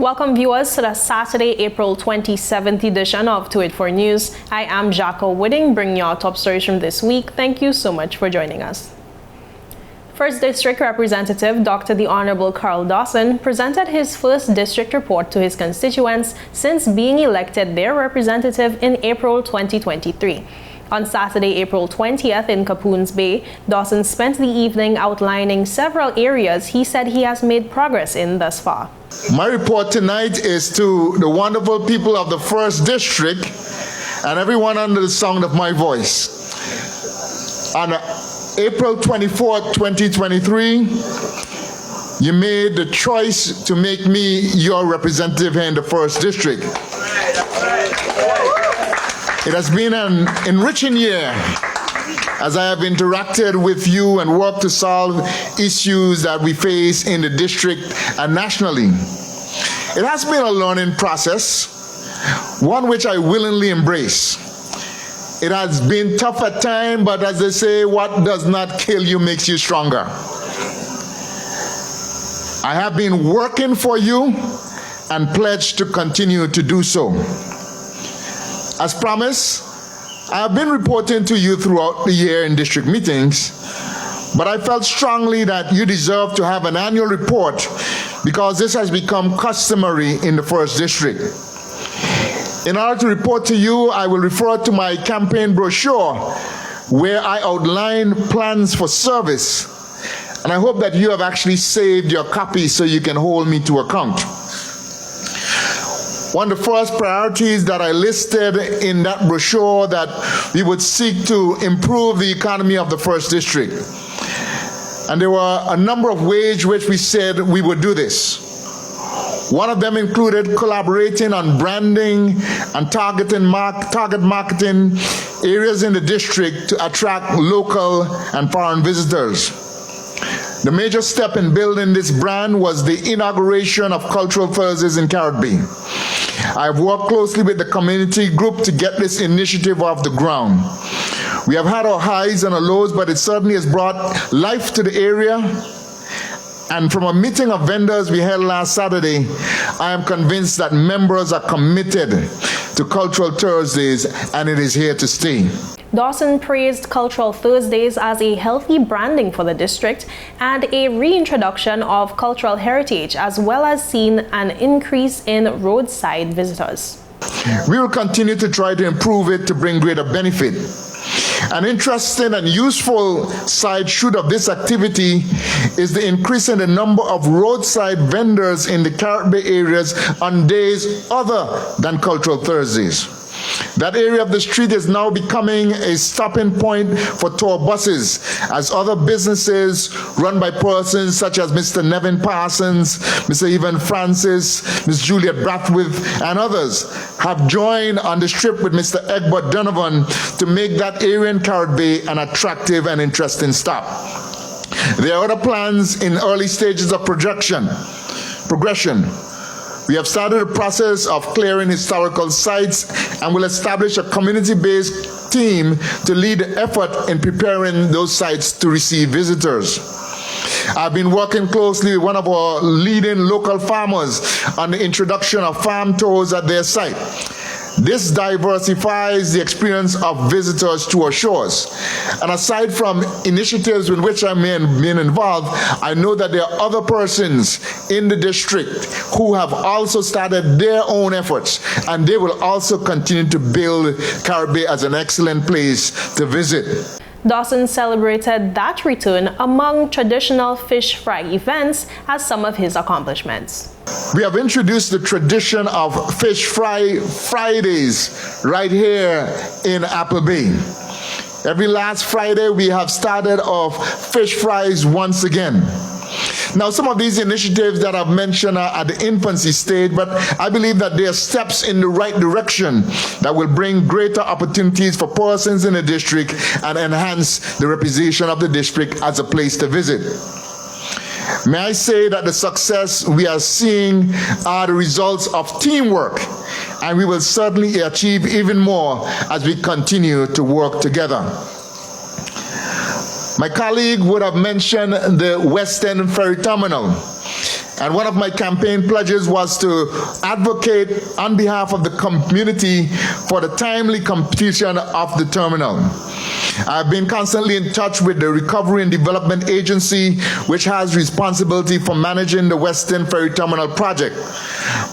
Welcome viewers to the Saturday, April 27th edition of 284 News. I am Jaco Wooding, bringing you our top stories from this week. Thank you so much for joining us. First District Representative Dr. the Honorable Carl DAWSON presented his first district report to his constituents since being elected their representative in April 2023. On Saturday, April 20th in Capoons Bay, DAWSON spent the evening outlining several areas he said he has made progress in thus far. My report tonight is to the wonderful people of the First District and everyone under the sound of my voice. On April 24th, 2023, you made the choice to make me your representative here in the First District. It has been an enriching year as I have interacted with you and worked to solve issues that we face in the district and nationally. It has been a learning process, one which I willingly embrace. It has been tough at times, but as they say, what does not kill you makes you stronger. I have been working for you and pledge to continue to do so. As promised, I have been reporting to you throughout the year in district meetings, but I felt strongly that you deserve to have an annual report because this has become customary in the First District. In order to report to you, I will refer to my campaign brochure where I outline plans for service, and I hope that you have actually saved your copy so you can hold me to account. One of the first priorities that I listed in that brochure that we would seek to improve the economy of the First District. And there were a number of ways which we said we would do this. One of them included collaborating on branding and target marketing areas in the district to attract local and foreign visitors. The major step in building this brand was the inauguration of Cultural Thursdays in Carrot Bay. I have worked closely with the community group to get this initiative off the ground. We have had our highs and our lows, but it certainly has brought life to the area. And from a meeting of vendors we held last Saturday, I am convinced that members are committed to Cultural Thursdays, and it is here to stay. DAWSON praised Cultural Thursdays as a healthy branding for the district and a reintroduction of cultural heritage, as well as seen an increase in roadside visitors. We will continue to try to improve it to bring greater benefit. An interesting and useful side shoot of this activity is the increase in the number of roadside vendors in the Carrot Bay areas on days other than Cultural Thursdays. That area of the street is now becoming a stopping point for tour buses, as other businesses run by persons such as Mr. Nevin Parsons, Mr. Evan Francis, Ms. Juliet Brathwaite, and others have joined on the strip with Mr. Egbert Donovan to make that area in Carrot Bay an attractive and interesting stop. There are other plans in early stages of progression. We have started a process of clearing historical sites and will establish a community-based team to lead the effort in preparing those sites to receive visitors. I've been working closely with one of our leading local farmers on the introduction of farm tours at their site. This diversifies the experience of visitors to our shores. And aside from initiatives in which I'm being involved, I know that there are other persons in the district who have also started their own efforts, and they will also continue to build Carrot Bay as an excellent place to visit. DAWSON celebrated that return among traditional fish fry events as some of his accomplishments. We have introduced the tradition of Fish Fry Fridays right here in Apple Bay. Every last Friday we have started off fish fries once again. Now, some of these initiatives that I've mentioned are at the infancy stage, but I believe that they are steps in the right direction that will bring greater opportunities for persons in the district and enhance the reputation of the district as a place to visit. May I say that the success we are seeing are the results of teamwork, and we will certainly achieve even more as we continue to work together. My colleague would have mentioned the Western Ferry Terminal. And one of my campaign pledges was to advocate on behalf of the community for the timely completion of the terminal. I've been constantly in touch with the Recovery and Development Agency, which has responsibility for managing the Western Ferry Terminal project.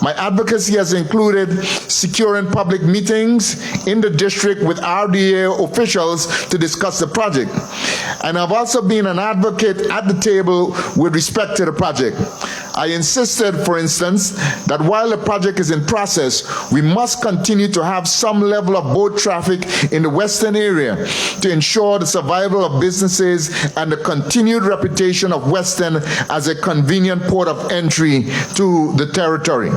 My advocacy has included securing public meetings in the district with RDA officials to discuss the project. And I've also been an advocate at the table with respect to the project. I insisted, for instance, that while the project is in process, we must continue to have some level of boat traffic in the western area to ensure the survival of businesses and the continued reputation of Western as a convenient port of entry to the territory.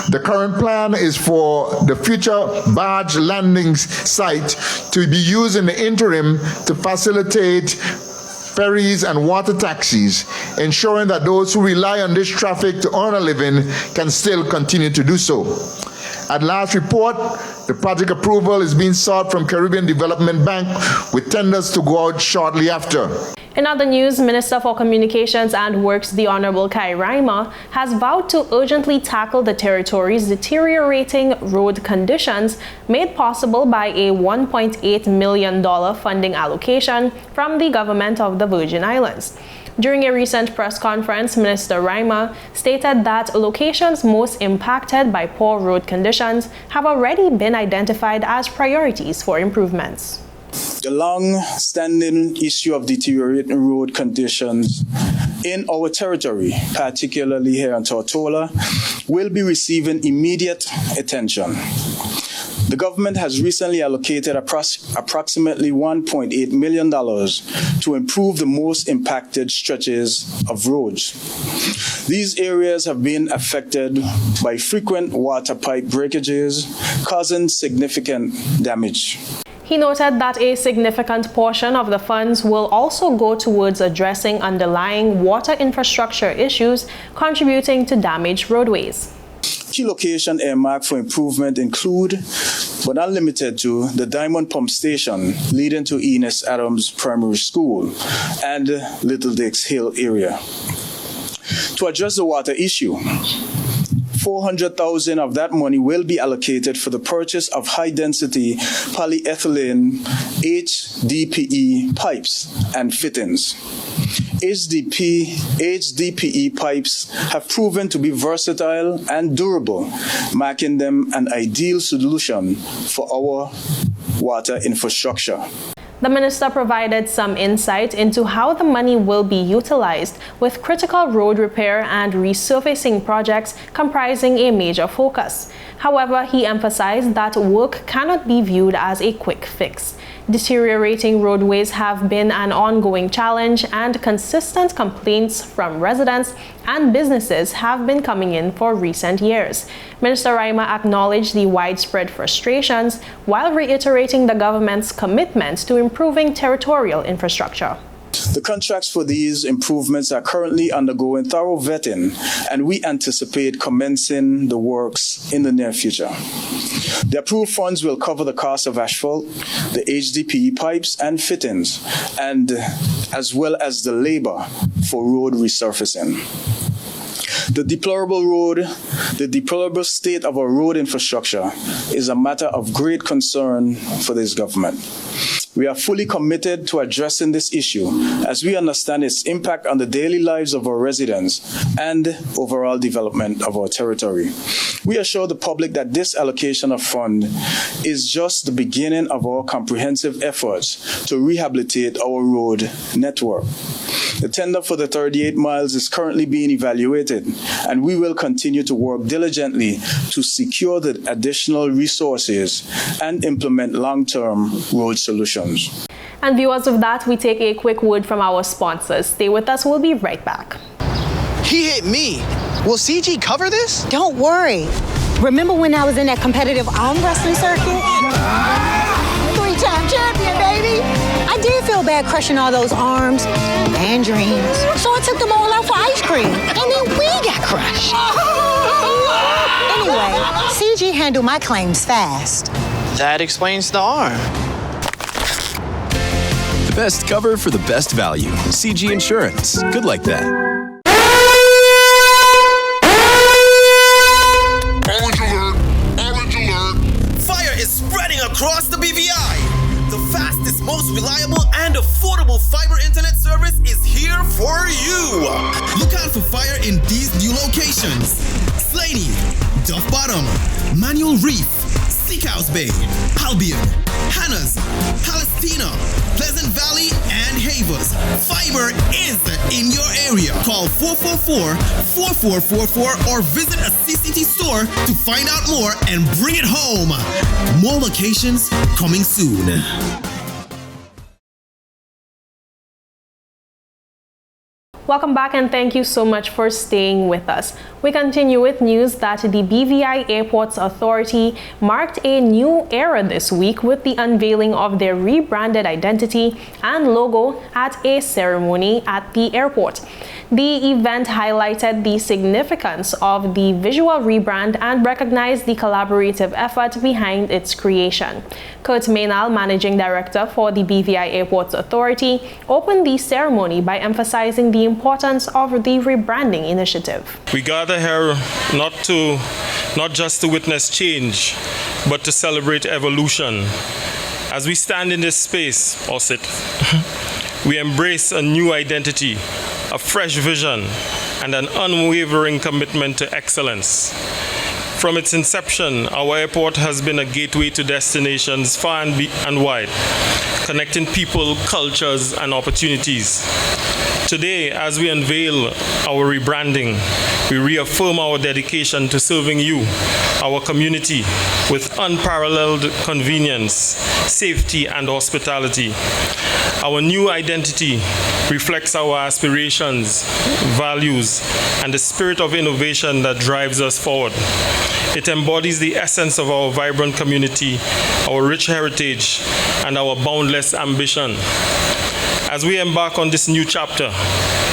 The current plan is for the future barge landing site to be used in the interim to facilitate ferries and water taxis, ensuring that those who rely on this traffic to earn a living can still continue to do so. At last report, the project approval is being sought from Caribbean Development Bank, with tenders to go out shortly after. In other news, Minister for Communications and Works, the Honorable RYMER, has vowed to urgently tackle the territory's deteriorating road conditions, made possible by a $1.8 million funding allocation from the government of the Virgin Islands. During a recent press conference, Minister RYMER stated that locations most impacted by poor road conditions have already been identified as priorities for improvements. The long-standing issue of deteriorating road conditions in our territory, particularly here in Tortola, will be receiving immediate attention. The government has recently allocated approximately $1.8 million to improve the most impacted stretches of roads. These areas have been affected by frequent water pipe breakages, causing significant damage. He noted that a significant portion of the funds will also go towards addressing underlying water infrastructure issues contributing to damaged roadways. Key locations earmarked for improvement include, but not limited to, the Diamond Pump Station leading to Enos Adams Primary School and Little Dix Hill area. To address the water issue, $400,000 of that money will be allocated for the purchase of high-density polyethylene HDPE pipes and fittings. HDPE pipes have proven to be versatile and durable, making them an ideal solution for our water infrastructure. The minister provided some insight into how the money will be utilized, with critical road repair and resurfacing projects comprising a major focus. However, he emphasized that work cannot be viewed as a quick fix. Deteriorating roadways have been an ongoing challenge, and consistent complaints from residents and businesses have been coming in for recent years. Minister RYMER acknowledged the widespread frustrations while reiterating the government's commitment to improving territorial infrastructure. The contracts for these improvements are currently undergoing thorough vetting, and we anticipate commencing the works in the near future. The approved funds will cover the cost of asphalt, the HDPE pipes and fittings, and as well as the labor for road resurfacing. The deplorable state of our road infrastructure is a matter of great concern for this government. We are fully committed to addressing this issue, as we understand its impact on the daily lives of our residents and overall development of our territory. We assure the public that this allocation of funds is just the beginning of our comprehensive efforts to rehabilitate our road network. The tender for the 38 miles is currently being evaluated, and we will continue to work diligently to secure the additional resources and implement long-term road solutions. And viewers, of that, we take a quick word from our sponsors. Stay with us, we'll be right back. He hit me. Will CG cover this? Don't worry. Remember when I was in that competitive arm wrestling circuit? 3-time champion, baby! I did feel bad crushing all those arms and dreams. So I took them all out for ice cream. And then we got crushed. Anyway, CG handled my claims fast. That explains the arm. Best cover for the best value. CG Insurance. Good like that. trust the BVI. The fastest, most reliable, and affordable fiber internet service is here for you. Look out for fire in these new locations: Slaney, Duff Bottom, Manual Reef, Seacows Bay, Albion, Hannah's, Palestina, Pleasant Valley, and Havers. Fiber is in your area. Call 444-4444 or visit a CCT store to find out more and bring it home. More locations coming soon. Welcome back and thank you so much for staying with us. We continue with news that the BVI Airports Authority marked a new era this week with the unveiling of their rebranded identity and logo at a ceremony at the airport. The event highlighted the significance of the visual rebrand and recognized the collaborative effort behind its creation. Kurt Maynal, Managing Director for the BVI Airports Authority, opened the ceremony by emphasizing the importance of the rebranding initiative. We gather here not just to witness change, but to celebrate evolution. As we stand in this space, or sit, we embrace a new identity, a fresh vision, and an unwavering commitment to excellence. From its inception, our airport has been a gateway to destinations far and wide, connecting people, cultures, and opportunities. Today, as we unveil our rebranding, we reaffirm our dedication to serving you, our community, with unparalleled convenience, safety, and hospitality. Our new identity reflects our aspirations, values, and the spirit of innovation that drives us forward. It embodies the essence of our vibrant community, our rich heritage, and our boundless ambition. As we embark on this new chapter,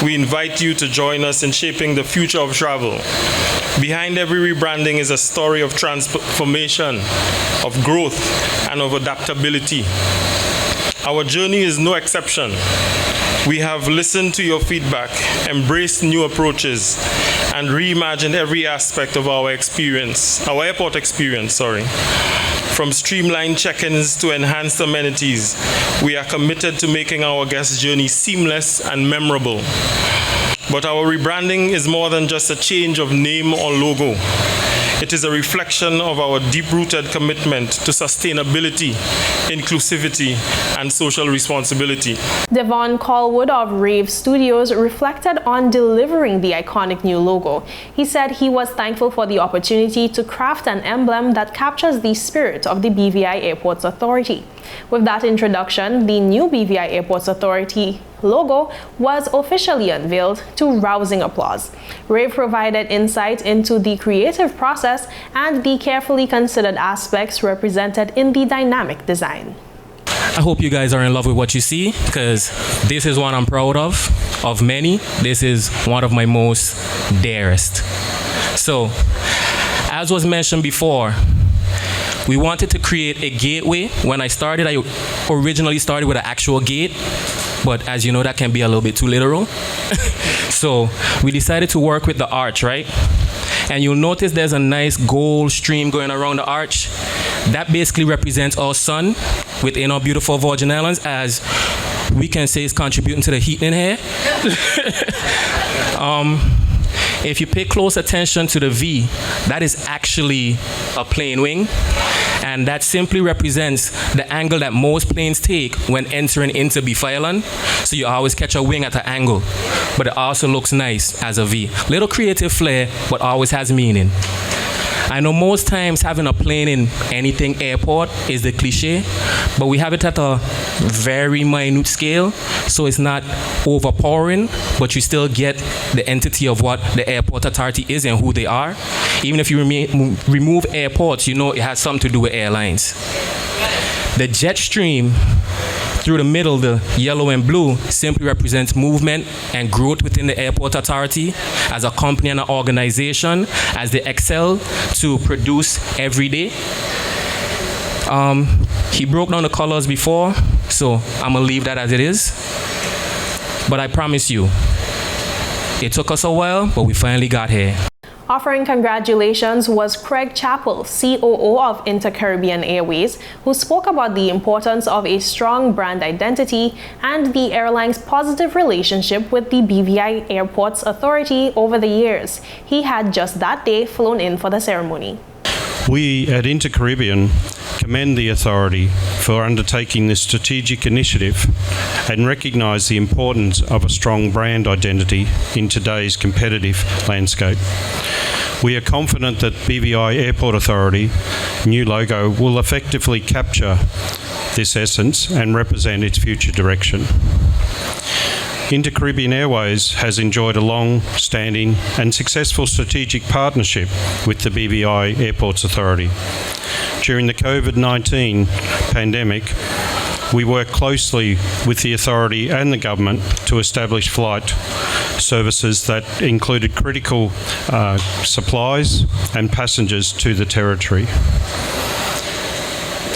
we invite you to join us in shaping the future of travel. Behind every rebranding is a story of transformation, of growth, and of adaptability. Our journey is no exception. We have listened to your feedback, embraced new approaches, and reimagined every aspect of our airport experience. From streamlined check-ins to enhanced amenities, we are committed to making our guest journey seamless and memorable. But our rebranding is more than just a change of name or logo. It is a reflection of our deep-rooted commitment to sustainability, inclusivity, and social responsibility. Devon Callwood of Rave Studios reflected on delivering the iconic new logo. He said he was thankful for the opportunity to craft an emblem that captures the spirit of the BVI Airports Authority. With that introduction, the new BVI Airports Authority logo was officially unveiled to rousing applause. Rave provided insight into the creative process and the carefully considered aspects represented in the dynamic design. I hope you guys are in love with what you see, because this is one I'm proud of many. This is one of my most dearest. So, as was mentioned before, we wanted to create a gateway. When I started, I originally started with an actual gate, but as you know, that can be a little bit too literal. So we decided to work with the arch, right? And you'll notice there's a nice gold stream going around the arch. That basically represents our sun within our beautiful Virgin Islands, as we can say it's contributing to the heat in here. If you pay close attention to the V, that is actually a plane wing. And that simply represents the angle that most planes take when entering into Beef Island. So you always catch a wing at an angle, but it also looks nice as a V. Little creative flair, but always has meaning. I know most times having a plane in anything airport is the cliche, but we have it at a very minute scale, so it's not overpowering, but you still get the entity of what the airport authority is and who they are. Even if you remove airports, you know it has something to do with airlines. The jet stream through the middle, the yellow and blue, simply represents movement and growth within the airport authority as a company and an organization, as they excel to produce every day. He broke down the colors before, so I'm gonna leave that as it is. But I promise you, it took us a while, but we finally got here. Offering congratulations was Craig Chappell, COO of Inter-Caribbean Airways, who spoke about the importance of a strong brand identity and the airline's positive relationship with the BVI Airports Authority over the years. He had just that day flown in for the ceremony. We at Inter-Caribbean commend the authority for undertaking this strategic initiative and recognise the importance of a strong brand identity in today's competitive landscape. We are confident that BVI Airport Authority new logo will effectively capture this essence and represent its future direction. Inter-Caribbean Airways has enjoyed a long-standing and successful strategic partnership with the BVI Airports Authority. During the COVID-19 pandemic, we worked closely with the authority and the government to establish flight services that included critical supplies and passengers to the territory.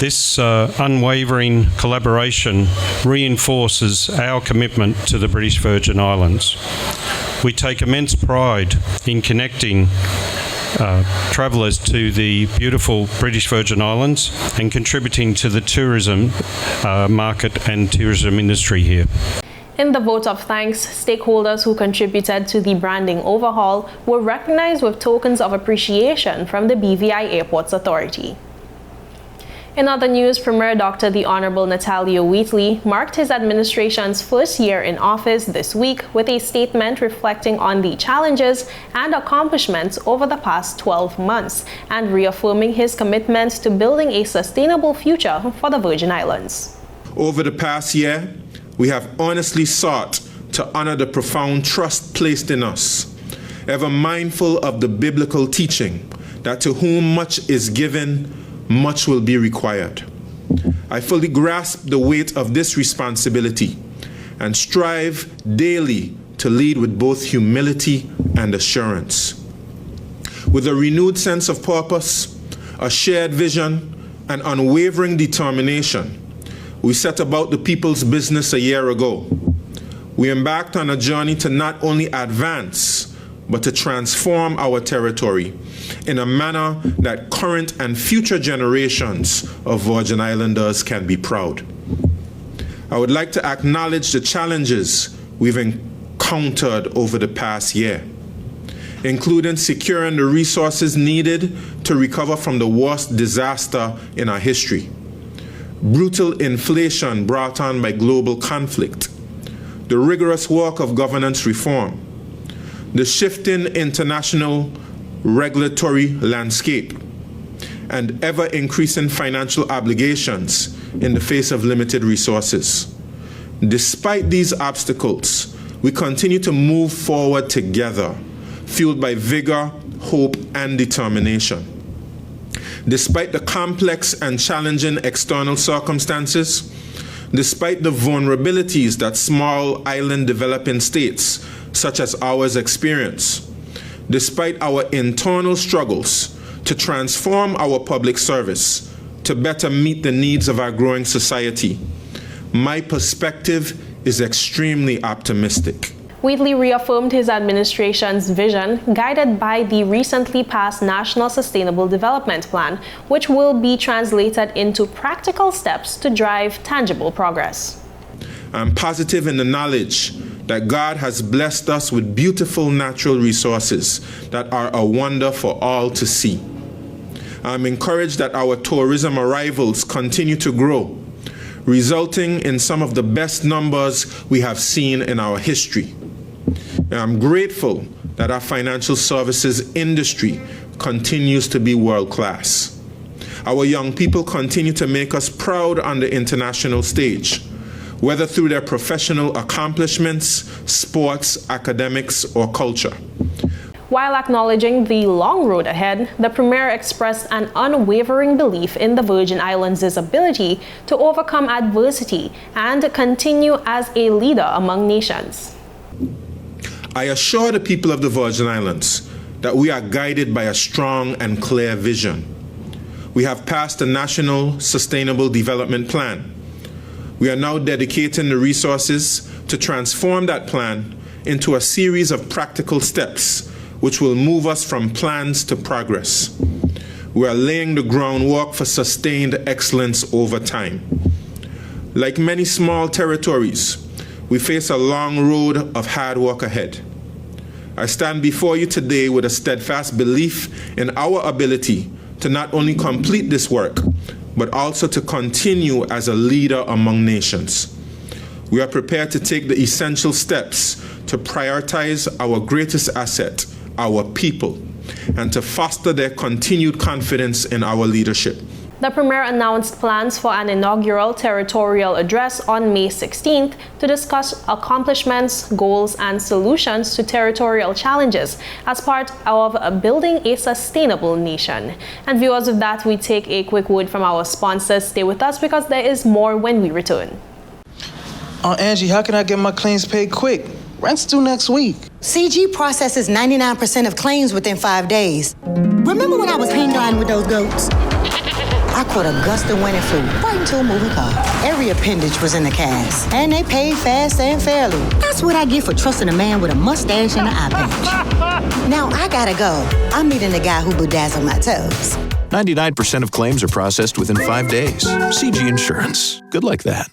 This unwavering collaboration reinforces our commitment to the British Virgin Islands. We take immense pride in connecting travellers to the beautiful British Virgin Islands and contributing to the tourism market and tourism industry here. In the vote of thanks, stakeholders who contributed to the branding overhaul were recognized with tokens of appreciation from the BVI Airports Authority. In other news, Premier Dr. the Honorable Natalio Wheatley marked his administration's first year in office this week with a statement reflecting on the challenges and accomplishments over the past 12 months and reaffirming his commitment to building a sustainable future for the Virgin Islands. Over the past year, we have honestly sought to honor the profound trust placed in us, ever mindful of the biblical teaching that to whom much is given, much will be required. I fully grasp the weight of this responsibility and strive daily to lead with both humility and assurance. With a renewed sense of purpose, a shared vision, and unwavering determination, we set about the people's business a year ago. We embarked on a journey to not only advance, but to transform our territory in a manner that current and future generations of Virgin Islanders can be proud. I would like to acknowledge the challenges we've encountered over the past year, including securing the resources needed to recover from the worst disaster in our history, brutal inflation brought on by global conflict, the rigorous work of governance reform, the shifting international regulatory landscape, and ever-increasing financial obligations in the face of limited resources. Despite these obstacles, we continue to move forward together, fueled by vigor, hope, and determination. Despite the complex and challenging external circumstances, despite the vulnerabilities that small island developing states such as ours experience, despite our internal struggles to transform our public service to better meet the needs of our growing society, my perspective is extremely optimistic. Wheatley reaffirmed his administration's vision, guided by the recently passed National Sustainable Development Plan, which will be translated into practical steps to drive tangible progress. I'm positive in the knowledge that God has blessed us with beautiful natural resources that are a wonder for all to see. I'm encouraged that our tourism arrivals continue to grow, resulting in some of the best numbers we have seen in our history. And I'm grateful that our financial services industry continues to be world-class. Our young people continue to make us proud on the international stage, whether through their professional accomplishments, sports, academics, or culture. While acknowledging the long road ahead, the Premier expressed an unwavering belief in the Virgin Islands' ability to overcome adversity and continue as a leader among nations. I assure the people of the Virgin Islands that we are guided by a strong and clear vision. We have passed the National Sustainable Development Plan. We are now dedicating the resources to transform that plan into a series of practical steps which will move us from plans to progress. We are laying the groundwork for sustained excellence over time. Like many small territories, we face a long road of hard work ahead. I stand before you today with a steadfast belief in our ability to not only complete this work, but also to continue as a leader among nations. We are prepared to take the essential steps to prioritize our greatest asset, our people, and to foster their continued confidence in our leadership. The Premier announced plans for an inaugural territorial address on May 16th to discuss accomplishments, goals, and solutions to territorial challenges as part of building a sustainable nation. And viewers, with that, we take a quick word from our sponsors. Stay with us because there is more when we return. Angie, how can I get my claims paid quick? Rent's due next week. CG processes 99% of claims within 5 days. Remember when I was hang gliding with those goats? I caught a gust of wind and flew right into a moving car. Every appendage was in the cast, and they paid fast and fairly. That's what I get for trusting a man with a mustache and an eye patch. Now I gotta go. I'm meeting the guy who bedazzled my toes. 99% of claims are processed within 5 days. CG Insurance. Good like that.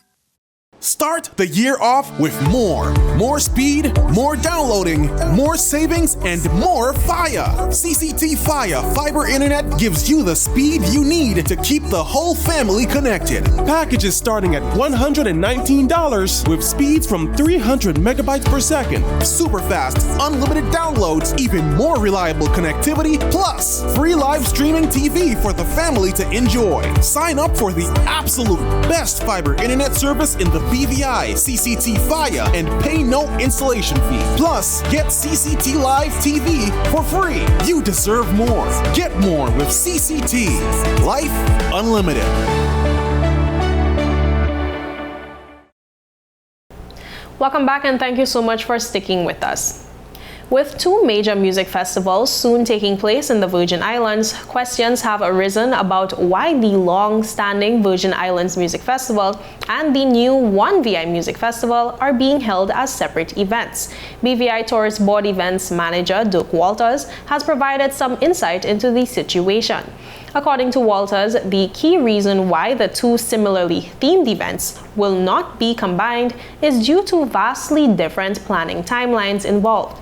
Start the year off with more. More speed, more downloading, more savings, and more Fire. CCT Fire Fiber Internet gives you the speed you need to keep the whole family connected. Packages starting at $119 with speeds from 300 megabytes per second. Super fast, unlimited downloads, even more reliable connectivity, plus free live streaming TV for the family to enjoy. Sign up for the absolute best fiber internet service in the BVI CCT Fire and pay no installation fee. Plus, get CCT Live TV for free. You deserve more. Get more with CCT. Life Unlimited. Welcome back and thank you so much for sticking with us. With two major music festivals soon taking place in the Virgin Islands, questions have arisen about why the long-standing Virgin Islands Music Festival and the new UNVEILS Music Festival are being held as separate events. BVI Tourist Board Events Manager Dirk Walters has provided some insight into the situation. According to Walters, the key reason why the two similarly themed events will not be combined is due to vastly different planning timelines involved.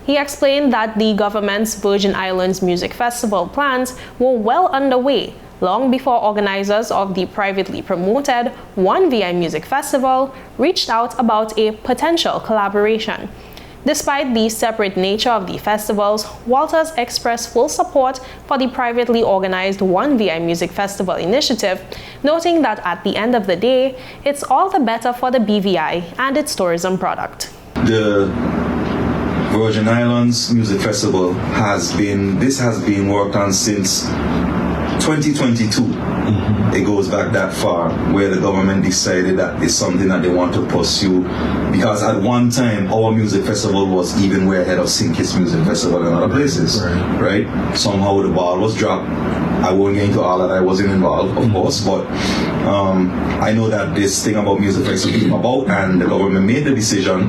He explained that the government's Virgin Islands Music Festival plans were well underway long before organizers of the privately promoted UNVEILS Music Festival reached out about a potential collaboration. Despite the separate nature of the festivals, Walters expressed full support for the privately organized UNVEILS Music Festival initiative, noting that at the end of the day, it's all the better for the BVI and its tourism product. The Virgin Islands Music Festival has been worked on since 2022. It goes back that far, where the government decided that it's something that they want to pursue, because at one time our music festival was even way ahead of Sinkis Music Festival and other places, right? Somehow the ball was dropped. I won't get into all that, I wasn't involved, of course, but I know that this thing about music festival came about and the government made the decision.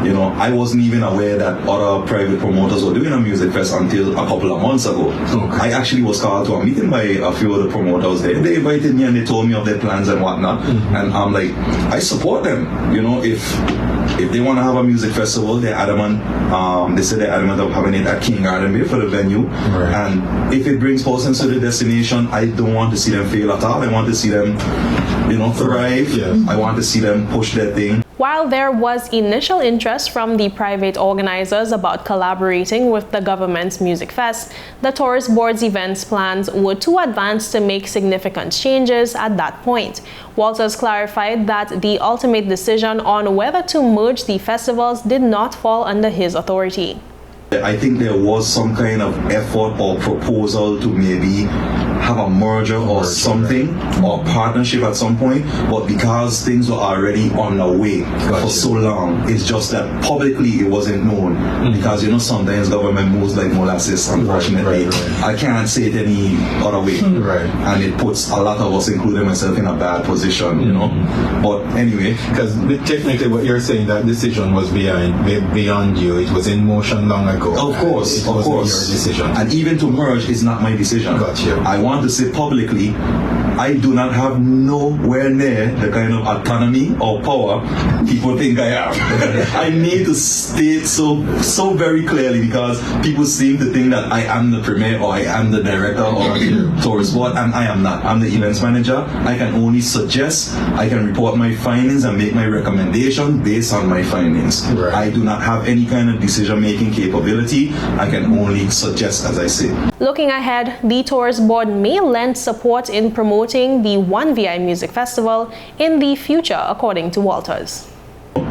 You know, I wasn't even aware that other private promoters were doing a music fest until a couple of months ago. I actually was called to a meeting by a few of the promoters there. They invited me and they told me of their plans and whatnot. And I'm like, I support them. You know, if they want to have a music festival, they're adamant. They said they're adamant of having it at King Garden Bay for the venue. And if it brings persons to the destination, I don't want to see them fail at all. I want to see them, you know, thrive. I want to see them push their thing. While there was initial interest from the private organizers about collaborating with the government's Music Fest, the Tourist Board's events plans were too advanced to make significant changes at that point. Walters clarified that the ultimate decision on whether to merge the festivals did not fall under his authority. I think there was some kind of effort or proposal to maybe have a merger or something, or partnership at some point, but because things were already on the way for so long, it's just that publicly it wasn't known. Because, you know, sometimes government moves like molasses, unfortunately. I can't say it any other way. And it puts a lot of us, including myself, in a bad position, you know. But anyway. Because technically what you're saying, that decision was beyond you. It was in motion long ago. go. Of course. Your decision. And even to merge is not my decision. Gotcha. I want to say publicly, I do not have nowhere near the kind of autonomy or power people think I have. I need to state so very clearly, because people seem to think that I am the premier or I am the director or tourist board, and I am not. I'm the events manager. I can only suggest, I can report my findings and make my recommendation based on my findings. Right. I do not have any kind of decision-making capability. I can only suggest, as I say. Looking ahead, the Tourist Board may lend support in promoting the UNVEILS Music Festival in the future, according to Walters.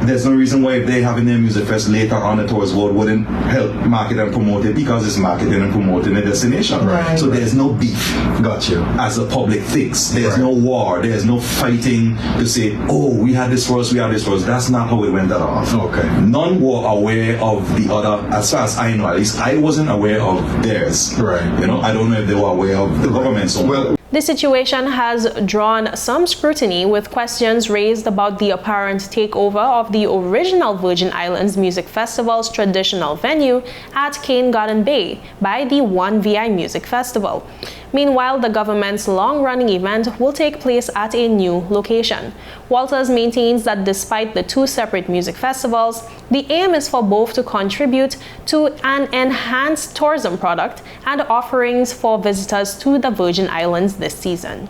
There's no reason why if they're having their music fest later on, the tourist board wouldn't help market and promote it, because it's marketing and promoting the destination. Right. So there's no beef. Got you. As the public thinks. There's Right. no war. There's no fighting to say, oh, we had this first, we had this first. That's not how it went at all. Okay. None were aware of the other, as far as I know, at least I wasn't aware of theirs. Right. You know, I don't know if they were aware of the government. So Well, This situation has drawn some scrutiny, with questions raised about the apparent takeover of the original Virgin Islands Music Festival's traditional venue at Cane Garden Bay by the UNVEILS Music Festival. Meanwhile, the government's long-running event will take place at a new location. Walters maintains that despite the two separate music festivals, the aim is for both to contribute to an enhanced tourism product and offerings for visitors to the Virgin Islands this season.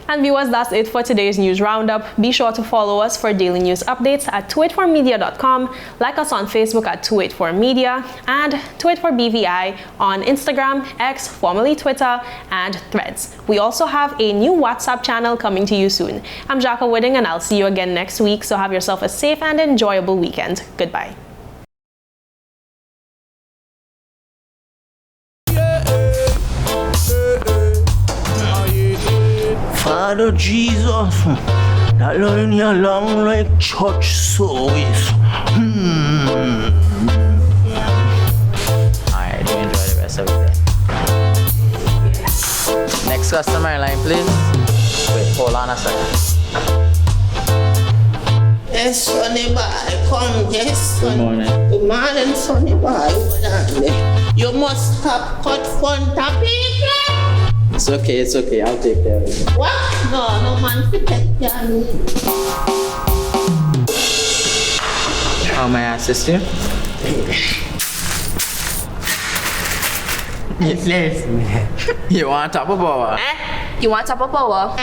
And viewers, that's it for today's news roundup. Be sure to follow us for daily news updates at 284media.com, like us on Facebook at 284media, and 284BVI on Instagram, X, formerly Twitter, and Threads. We also have a new WhatsApp channel coming to you soon. I'm Jacko Whitting, and I'll see you again next week, so have yourself a safe and enjoyable weekend. Goodbye. Father Jesus, that line you long like church service. Alright, do enjoy the rest of it then. Next customer line, please. Wait, hold on a second. Yes, Sonny boy, come, yes, Sonny. Good morning. Good morning, Sonny boy. Hold on there. You must have cut front of people. It's okay, I'll take care of it. What? No man to take care of me. How may I assist you? Yes. You want top of power? You want top of power?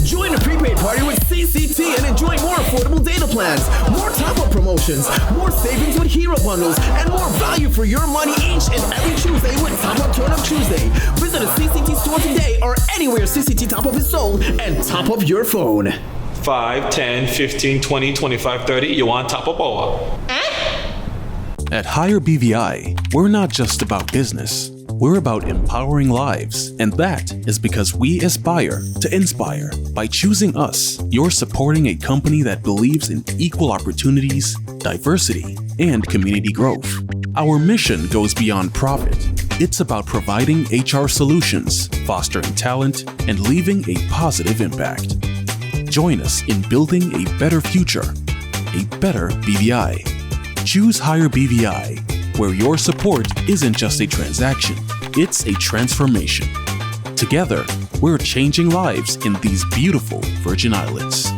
Join the prepaid party with CCT and enjoy more affordable data plans, more top-up promotions, more savings with hero bundles, and more value for your money each and every Tuesday with Top Up Turn Up Tuesday. Visit a CCT store today or anywhere CCT Top Up is sold and top up your phone. 5, 10, 15, 20, 25, 30. You want top of power? At Higher BVI, we're not just about business. We're about empowering lives, and that is because we aspire to inspire. By choosing us, you're supporting a company that believes in equal opportunities, diversity, and community growth. Our mission goes beyond profit. It's about providing HR solutions, fostering talent, and leaving a positive impact. Join us in building a better future, a better BVI. Choose Higher BVI, where your support isn't just a transaction, it's a transformation. Together, we're changing lives in these beautiful Virgin Islands.